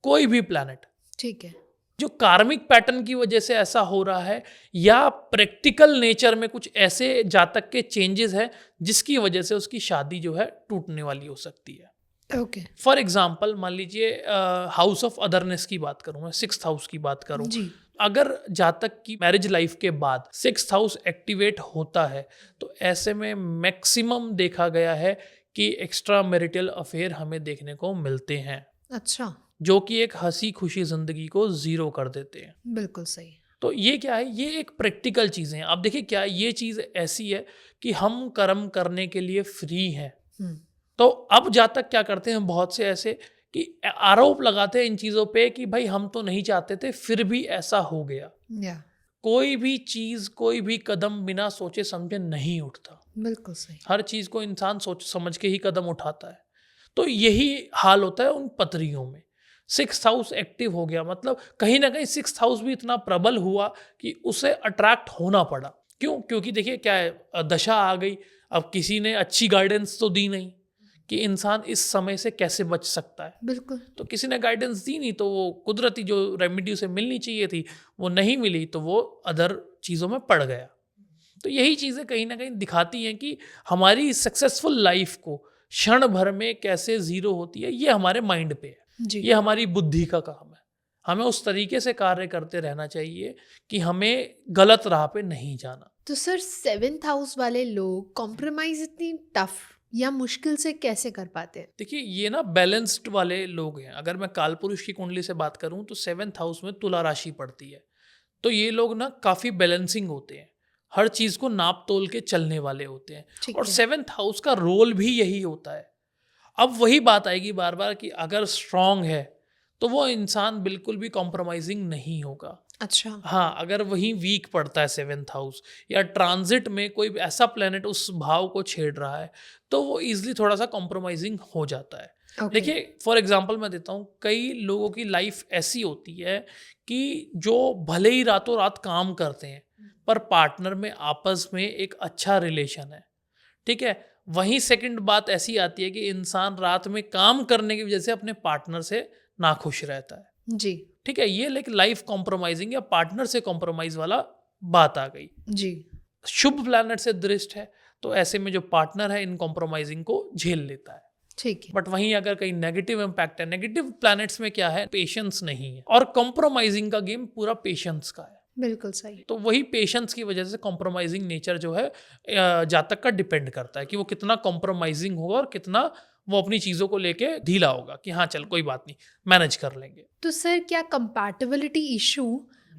[SPEAKER 2] कोई भी प्लैनेट।
[SPEAKER 1] ठीक है।
[SPEAKER 2] जो कार्मिक पैटर्न की वजह से ऐसा हो रहा है, या प्रैक्टिकल नेचर में कुछ ऐसे जातक के चेंजेस है जिसकी वजह से उसकी शादी जो है टूटने वाली हो सकती है।
[SPEAKER 1] ओके।
[SPEAKER 2] फॉर एग्जाम्पल, मान लीजिए हाउस ऑफ अदरनेस की बात करूं, मैं 6th हाउस की बात करूं।
[SPEAKER 1] जी।
[SPEAKER 2] अगर जातक की मैरिज लाइफ के बाद 6th हाउस एक्टिवेट होता है तो ऐसे में मैक्सिमम देखा गया है कि एक्स्ट्रा मैरिटल अफेयर हमें देखने को मिलते हैं।
[SPEAKER 1] अच्छा।
[SPEAKER 2] जो कि एक हंसी खुशी जिंदगी को जीरो कर देते हैं।
[SPEAKER 1] बिल्कुल सही।
[SPEAKER 2] तो ये क्या है, ये एक प्रैक्टिकल चीज़ें हैं। अब देखिए, क्या ये चीज़ ऐसी है कि हम कर्म करने के लिए फ्री हैं। तो अब जातक क्या करते हैं, बहुत से ऐसे कि आरोप लगाते हैं इन चीज़ों पे कि भाई हम तो नहीं चाहते थे, फिर भी ऐसा हो गया।
[SPEAKER 1] या
[SPEAKER 2] कोई भी चीज़, कोई भी कदम बिना सोचे समझे नहीं उठता।
[SPEAKER 1] बिल्कुल सही।
[SPEAKER 2] हर चीज़ को इंसान सोच समझ के ही कदम उठाता है। तो यही हाल होता है उन पत्रियों में। 6th हाउस एक्टिव हो गया, मतलब कहीं ना कहीं 6th हाउस भी इतना प्रबल हुआ कि उसे अट्रैक्ट होना पड़ा। क्यों? क्योंकि देखिए क्या है, दशा आ गई। अब किसी ने अच्छी गाइडेंस तो दी नहीं कि इंसान इस समय से कैसे बच सकता है।
[SPEAKER 1] बिल्कुल।
[SPEAKER 2] तो किसी ने गाइडेंस दी नहीं, तो वो कुदरती जो रेमेडी उसे मिलनी चाहिए थी वो नहीं मिली, तो वो अदर चीज़ों में पड़ गया। तो यही चीज़ें कहीं ना कहीं दिखाती हैं कि हमारी सक्सेसफुल लाइफ को क्षण भर में कैसे जीरो होती है, ये हमारे माइंड पे है।
[SPEAKER 1] जी।
[SPEAKER 2] ये हमारी बुद्धि का काम है। हमें उस तरीके से कार्य करते रहना चाहिए कि हमें गलत राह पे नहीं जाना।
[SPEAKER 1] तो सर, 7th हाउस वाले लोग कॉम्प्रोमाइज इतनी टफ या मुश्किल से कैसे कर पाते हैं?
[SPEAKER 2] देखिए, ये ना बैलेंस्ड वाले लोग हैं। अगर मैं कालपुरुष की कुंडली से बात करूं तो 7th हाउस में तुला राशि पड़ती है। तो ये लोग ना काफ़ी बैलेंसिंग होते हैं, हर चीज़ को नाप तोल के चलने वाले होते हैं।
[SPEAKER 1] ठीक
[SPEAKER 2] और
[SPEAKER 1] है।
[SPEAKER 2] 7th हाउस का रोल भी यही होता है। अब वही बात आएगी बार बार कि अगर स्ट्रांग है तो वो इंसान बिल्कुल भी कॉम्प्रोमाइजिंग नहीं होगा।
[SPEAKER 1] अच्छा।
[SPEAKER 2] हाँ, अगर वही वीक पड़ता है 7th हाउस, या ट्रांजिट में कोई ऐसा प्लेनेट उस भाव को छेड़ रहा है, तो वो इजीली थोड़ा सा कॉम्प्रोमाइजिंग हो जाता है।
[SPEAKER 1] Okay.
[SPEAKER 2] देखिए, फॉर एग्जांपल मैं देता हूँ, कई लोगों की लाइफ ऐसी होती है कि जो भले ही रातों रात काम करते हैं पर पार्टनर में आपस में एक अच्छा रिलेशन है। ठीक है, वहीं सेकंड बात ऐसी आती है कि इंसान रात में काम करने की वजह से अपने पार्टनर से नाखुश रहता है।
[SPEAKER 1] जी।
[SPEAKER 2] ठीक है, ये लाइक लाइफ कॉम्प्रोमाइजिंग या पार्टनर से कॉम्प्रोमाइज वाला बात आ गई।
[SPEAKER 1] जी।
[SPEAKER 2] शुभ प्लैनेट से दृष्ट है, तो ऐसे में जो पार्टनर है इन कॉम्प्रोमाइजिंग को झेल लेता है।
[SPEAKER 1] ठीक है।
[SPEAKER 2] बट वहीं अगर कहीं नेगेटिव इम्पैक्ट है, नेगेटिव प्लैनेट्स में क्या है, पेशेंस नहीं है। और कॉम्प्रोमाइजिंग का गेम पूरा पेशेंस का है।
[SPEAKER 1] बिल्कुल सही।
[SPEAKER 2] तो वही पेशेंस की वजह से कॉम्प्रोमाइजिंग नेचर जो है जातक का डिपेंड करता है कि वो कितना कॉम्प्रोमाइजिंग होगा और कितना वो अपनी चीज़ों को लेके ढीला होगा कि हाँ चल कोई बात नहीं, मैनेज कर लेंगे।
[SPEAKER 1] तो सर, क्या कंपैटिबिलिटी इशू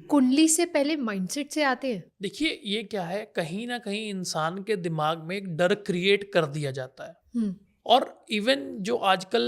[SPEAKER 1] कुंडली से पहले माइंडसेट से आते हैं?
[SPEAKER 2] देखिए, ये क्या है, कहीं ना कहीं इंसान के दिमाग में एक डर क्रिएट कर दिया जाता है और इवन जो आजकल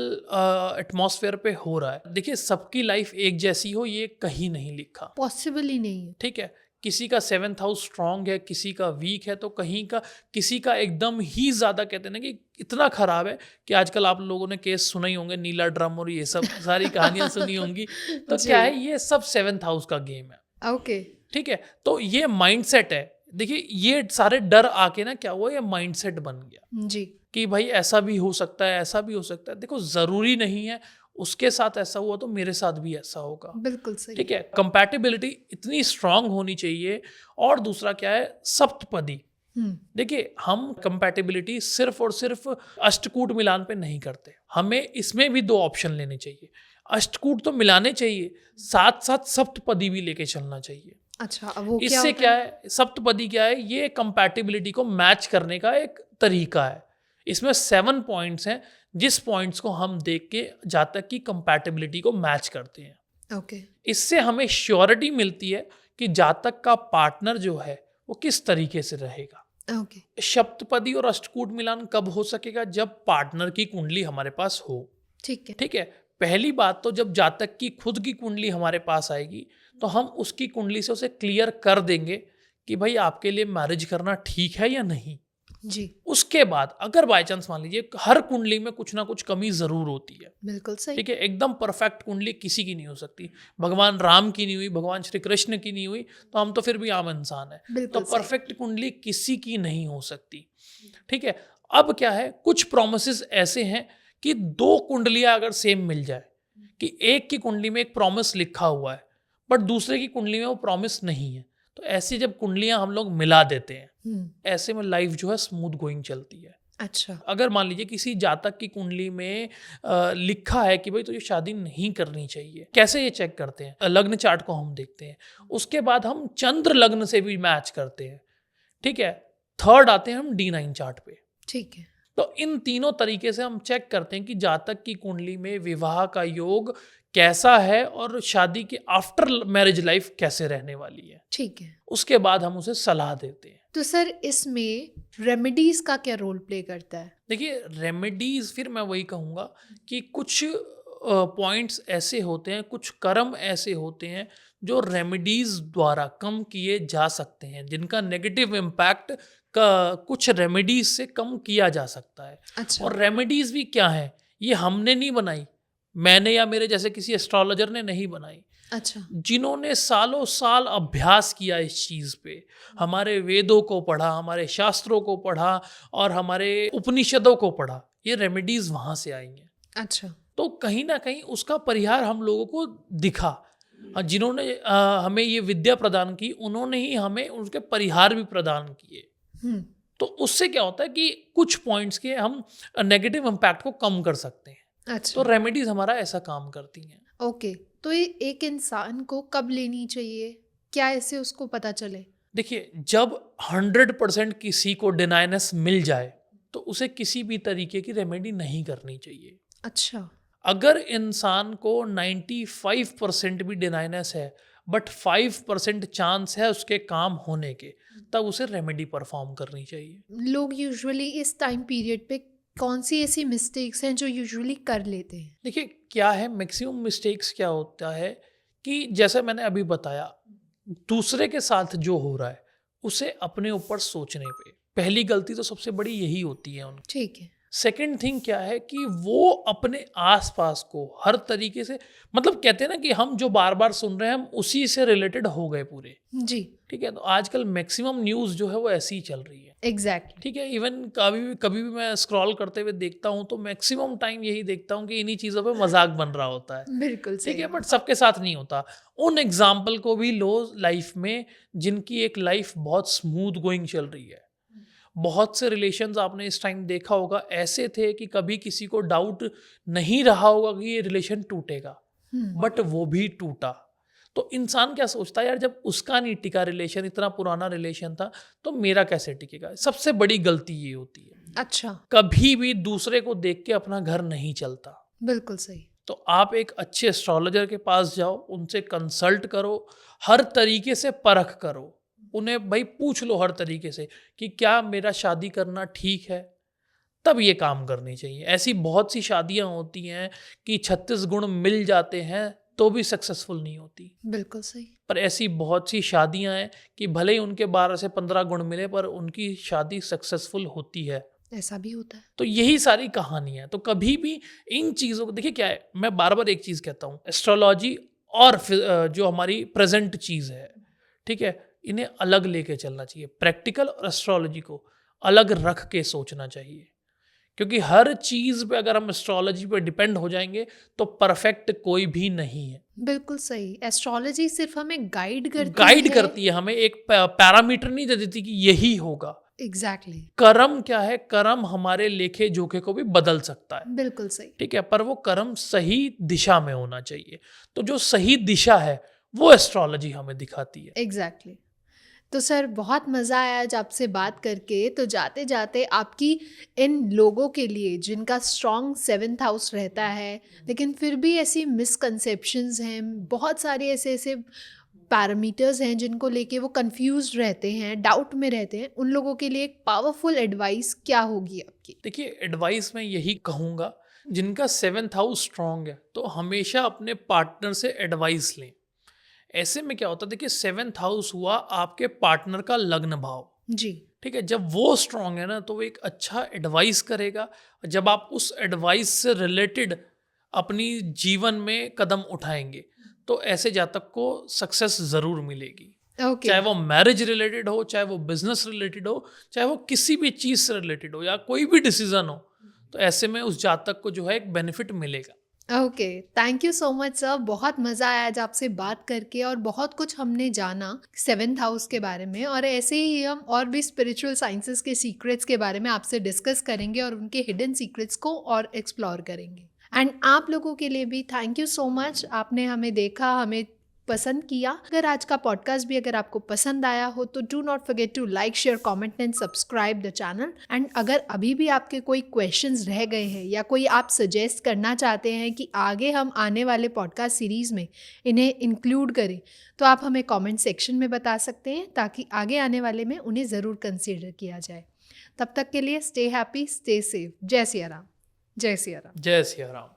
[SPEAKER 2] एटमॉस्फेयर पे हो रहा है, देखिए सबकी लाइफ एक जैसी हो ये कहीं नहीं लिखा,
[SPEAKER 1] पॉसिबल ही नहीं है।
[SPEAKER 2] ठीक है। किसी का 7th हाउस स्ट्रांग है, किसी का वीक है, तो कहीं का किसी का एकदम ही ज़्यादा कहते हैं ना कि इतना खराब है कि आजकल आप लोगों ने केस सुना ही होंगे, नीला ड्रम और ये सब सारी कहानियां सुनी होंगी। तो
[SPEAKER 1] जी।
[SPEAKER 2] क्या है, ये सब 7th हाउस का गेम है,
[SPEAKER 1] ओके।
[SPEAKER 2] ठीक है। तो ये माइंडसेट है। देखिए ये सारे डर आके ना क्या हुआ, ये माइंडसेट बन गया
[SPEAKER 1] जी।
[SPEAKER 2] कि भाई ऐसा भी हो सकता है, ऐसा भी हो सकता है। देखो ज़रूरी नहीं है उसके साथ ऐसा हुआ तो मेरे साथ भी ऐसा होगा,
[SPEAKER 1] बिल्कुल सही।
[SPEAKER 2] ठीक है। कंपैटिबिलिटी इतनी स्ट्रांग होनी चाहिए। और दूसरा क्या है, सप्तपदी। देखिए हम कंपैटिबिलिटी सिर्फ और सिर्फ अष्टकूट मिलान पे नहीं करते, हमें इसमें भी 2 ऑप्शन लेने चाहिए। अष्टकूट तो मिलाने चाहिए, साथ साथ सप्तपदी भी लेके चलना चाहिए।
[SPEAKER 1] अच्छा, अब वो क्या
[SPEAKER 2] इससे
[SPEAKER 1] होता
[SPEAKER 2] क्या है, सप्तपदी क्या है, ये कंपैटिबिलिटी को मैच करने का एक तरीका है। इसमें 7 पॉइंट्स हैं, जिस पॉइंट्स को हम देख के जातक की कंपैटिबिलिटी को मैच करते हैं।
[SPEAKER 1] ओके।
[SPEAKER 2] इससे हमें श्योरिटी मिलती है कि जातक का पार्टनर जो है वो किस तरीके से रहेगा।
[SPEAKER 1] ओके।
[SPEAKER 2] सप्तपदी और अष्टकूट मिलान कब हो सकेगा, जब पार्टनर की कुंडली हमारे पास हो,
[SPEAKER 1] ठीक है।
[SPEAKER 2] ठीक है। पहली बात तो जब जातक की खुद की कुंडली हमारे पास आएगी तो हम उसकी कुंडली से उसे क्लियर कर देंगे कि भाई आपके लिए मैरिज करना ठीक है या नहीं।
[SPEAKER 1] जी।
[SPEAKER 2] उसके बाद अगर बाय चांस मान लीजिए, हर कुंडली में कुछ ना कुछ कमी जरूर होती है,
[SPEAKER 1] बिल्कुल सही।
[SPEAKER 2] ठीक है। एकदम परफेक्ट कुंडली किसी की नहीं हो सकती। भगवान राम की नहीं हुई, भगवान श्री कृष्ण की नहीं हुई, तो हम तो फिर भी आम इंसान है। तो
[SPEAKER 1] बिल्कुल सही।
[SPEAKER 2] परफेक्ट कुंडली किसी की नहीं हो सकती, ठीक है। अब क्या है, कुछ प्रोमिसेस ऐसे हैं कि 2 कुंडलियां अगर सेम मिल जाए, कि एक की कुंडली में एक प्रॉमिस लिखा हुआ है बट दूसरे की कुंडली में वो प्रॉमिस नहीं है, तो ऐसी जब कुंडलियां हम लोग मिला देते हैं, ऐसे में लाइफ जो है स्मूथ गोइंग चलती है।
[SPEAKER 1] अच्छा।
[SPEAKER 2] अगर मान लीजिए किसी जातक की कुंडली में लिखा है कि भाई तुझे शादी नहीं करनी चाहिए, कैसे ये चेक करते हैं, लग्न चार्ट को हम देखते हैं, उसके बाद हम चंद्र लग्न से भी मैच करते हैं, ठीक है। थर्ड आते हैं हम D9 चार्ट पे।
[SPEAKER 1] ठीक है।
[SPEAKER 2] तो इन तीनों तरीके से हम चेक करते हैं कि जातक की कुंडली में विवाह का योग कैसा है और शादी के आफ्टर मैरिज लाइफ कैसे रहने वाली है,
[SPEAKER 1] ठीक है।
[SPEAKER 2] उसके बाद हम उसे सलाह देते हैं।
[SPEAKER 1] तो सर इसमें रेमेडीज का क्या रोल प्ले करता है?
[SPEAKER 2] देखिए रेमेडीज, फिर मैं वही कहूँगा कि कुछ पॉइंट्स ऐसे होते हैं, कुछ कर्म ऐसे होते हैं जो रेमेडीज द्वारा कम किए जा सकते हैं, जिनका नेगेटिव इम्पैक्ट का कुछ रेमेडीज से कम किया जा सकता है।
[SPEAKER 1] अच्छा।
[SPEAKER 2] और रेमेडीज भी क्या है, ये हमने नहीं बनाई, मैंने या मेरे जैसे किसी एस्ट्रोलॉजर ने नहीं बनाई,
[SPEAKER 1] अच्छा।
[SPEAKER 2] जिन्होंने सालों साल अभ्यास किया इस चीज़ पे, हमारे वेदों को पढ़ा, हमारे शास्त्रों को पढ़ा और हमारे उपनिषदों को पढ़ा, ये रेमेडीज वहाँ से आई हैं।
[SPEAKER 1] अच्छा।
[SPEAKER 2] तो कहीं ना कहीं उसका परिहार हम लोगों को दिखा। जिन्होंने हमें ये विद्या प्रदान की, उन्होंने ही हमें उसके परिहार भी प्रदान किए। तो उससे क्या होता है कि कुछ पॉइंट्स के हम नेगेटिव इम्पैक्ट को कम कर सकते हैं।
[SPEAKER 1] अच्छा।
[SPEAKER 2] तो रेमेडीज हमारा ऐसा काम करती हैं।
[SPEAKER 1] ओके। तो ये एक इंसान को कब लेनी चाहिए, क्या ऐसे उसको पता चले?
[SPEAKER 2] देखिए जब 100% किसी को डिनाइनेस मिल जाए तो उसे किसी भी तरीके की रेमेडी नहीं करनी चाहिए।
[SPEAKER 1] अच्छा।
[SPEAKER 2] अगर इंसान को 95% भी डिनाइनेस है बट 5% चांस है उसके काम होने के, तब उसे रेमेडी परफॉर्म करनी चाहिए।
[SPEAKER 1] लोग यूजुअली इस टाइम पीरियड पे कौन सी ऐसी मिस्टेक्स हैं जो यूजुअली कर लेते हैं?
[SPEAKER 2] देखिए क्या है, मैक्सिमम मिस्टेक्स क्या होता है कि जैसे मैंने अभी बताया, दूसरे के साथ जो हो रहा है उसे अपने ऊपर सोचने पे पहली गलती तो सबसे बड़ी यही होती है उनकी।
[SPEAKER 1] ठीक है।
[SPEAKER 2] सेकंड थिंग क्या है कि वो अपने आसपास को हर तरीके से, मतलब कहते हैं ना कि हम जो बार बार सुन रहे हैं हम उसी से रिलेटेड हो गए पूरे,
[SPEAKER 1] जी।
[SPEAKER 2] ठीक है। तो आजकल मैक्सिमम न्यूज़ जो है वो ऐसी ही चल रही है,
[SPEAKER 1] एग्जैक्टली।
[SPEAKER 2] ठीक है। इवन कभी भी मैं स्क्रॉल करते हुए देखता हूँ तो मैक्सिमम टाइम यही देखता हूँ कि इन्हीं चीज़ों पे मजाक बन रहा होता है,
[SPEAKER 1] बिल्कुल
[SPEAKER 2] ठीक
[SPEAKER 1] सही।
[SPEAKER 2] है। बट सबके साथ नहीं होता। उन एग्जाम्पल को भी लो लाइफ में जिनकी एक लाइफ बहुत स्मूथ गोइंग चल रही है। बहुत से रिलेशंस आपने इस टाइम देखा होगा ऐसे थे कि कभी किसी को डाउट नहीं रहा होगा कि ये रिलेशन टूटेगा, बट वो भी टूटा। तो इंसान क्या सोचता है, यार जब उसका नहीं टिका रिलेशन, इतना पुराना रिलेशन था, तो मेरा कैसे टिकेगा। सबसे बड़ी गलती ये होती है।
[SPEAKER 1] अच्छा।
[SPEAKER 2] कभी भी दूसरे को देख के अपना घर नहीं चलता।
[SPEAKER 1] बिल्कुल सही।
[SPEAKER 2] तो आप एक अच्छे एस्ट्रोलॉजर के पास जाओ, उनसे कंसल्ट करो, हर तरीके से परख करो, उन्हें भाई पूछ लो हर तरीके से कि क्या मेरा शादी करना ठीक है, तब ये काम करनी चाहिए। ऐसी बहुत सी शादियां होती हैं कि 36 गुण मिल जाते हैं तो भी सक्सेसफुल नहीं होती।
[SPEAKER 1] बिल्कुल सही।
[SPEAKER 2] पर ऐसी बहुत सी शादियां हैं कि भले ही उनके 12 से 15 गुण मिले पर उनकी शादी सक्सेसफुल होती है।
[SPEAKER 1] ऐसा भी होता है।
[SPEAKER 2] तो यही सारी कहानी है। तो कभी भी इन चीज़ों को देखिए, क्या है, मैं बार बार एक चीज़ कहता हूँ, एस्ट्रोलॉजी और जो हमारी प्रेजेंट चीज़ है, ठीक है, इन्हें अलग लेके चलना चाहिए। प्रैक्टिकल और एस्ट्रोलॉजी को अलग रख के सोचना चाहिए, क्योंकि हर चीज़ पे अगर हम एस्ट्रोलॉजी पे डिपेंड हो जाएंगे तो परफेक्ट कोई भी नहीं है।
[SPEAKER 1] बिल्कुल सही। एस्ट्रोलॉजी सिर्फ हमें गाइड
[SPEAKER 2] करती है, हमें एक पैरामीटर नहीं दे देती कि यही होगा।
[SPEAKER 1] एग्जैक्टली।
[SPEAKER 2] कर्म क्या है, कर्म हमारे लेखे जोखे को भी बदल सकता है।
[SPEAKER 1] बिल्कुल सही।
[SPEAKER 2] ठीक है, पर वो कर्म सही दिशा में होना चाहिए। तो जो सही दिशा है वो एस्ट्रोलॉजी हमें दिखाती है।
[SPEAKER 1] एग्जैक्टली। तो सर बहुत मज़ा आया आज आपसे बात करके। तो जाते जाते आपकी इन लोगों के लिए जिनका स्ट्रॉन्ग 7th हाउस रहता है लेकिन फिर भी ऐसी मिसकंसेप्शंस हैं, बहुत सारे ऐसे ऐसे पैरामीटर्स हैं जिनको लेके वो कंफ्यूज्ड रहते हैं, डाउट में रहते हैं, उन लोगों के लिए एक पावरफुल एडवाइस क्या होगी आपकी?
[SPEAKER 2] देखिए, एडवाइस मैं यही कहूँगा, जिनका 7th हाउस स्ट्रांग है तो हमेशा अपने पार्टनर से एडवाइस लें। ऐसे में क्या होता है, देखिए 7th हाउस हुआ आपके पार्टनर का लग्न भाव।
[SPEAKER 1] जी।
[SPEAKER 2] ठीक है, जब वो स्ट्रांग है ना तो वो एक अच्छा एडवाइस करेगा। जब आप उस एडवाइस से रिलेटेड अपनी जीवन में कदम उठाएंगे तो ऐसे जातक को सक्सेस ज़रूर मिलेगी।
[SPEAKER 1] ओके।
[SPEAKER 2] चाहे वो मैरिज रिलेटेड हो, चाहे वो बिजनेस रिलेटेड हो, चाहे वो किसी भी चीज़ से रिलेटेड हो या कोई भी डिसीजन हो, तो ऐसे में उस जातक को जो है एक बेनिफिट मिलेगा।
[SPEAKER 1] Okay, thank you so much sir. बहुत मज़ा आया आज आपसे बात करके और बहुत कुछ हमने जाना 7th हाउस के बारे में, और ऐसे ही हम और भी स्पिरिचुअल साइंसेस के सीक्रेट्स के बारे में आपसे डिस्कस करेंगे और उनके हिडन सीक्रेट्स को और एक्सप्लोर करेंगे। एंड आप लोगों के लिए भी थैंक यू सो मच, आपने हमें देखा, हमें पसंद किया। अगर आज का पॉडकास्ट भी अगर आपको पसंद आया हो तो do not forget to like, share, comment and subscribe the channel. And अगर अभी भी आपके कोई क्वेश्चंस रह गए हैं या कोई आप सजेस्ट करना चाहते हैं कि आगे हम आने वाले पॉडकास्ट सीरीज़ में इन्हें इंक्लूड करें, तो आप हमें कमेंट सेक्शन में बता सकते हैं ताकि आगे आने वाले में उन्हें ज़रूर कंसिडर किया जाए। तब तक के लिए स्टे हैप्पी, स्टे सेफ। जय सिया राम। जय सिया राम।
[SPEAKER 2] जय सिया राम।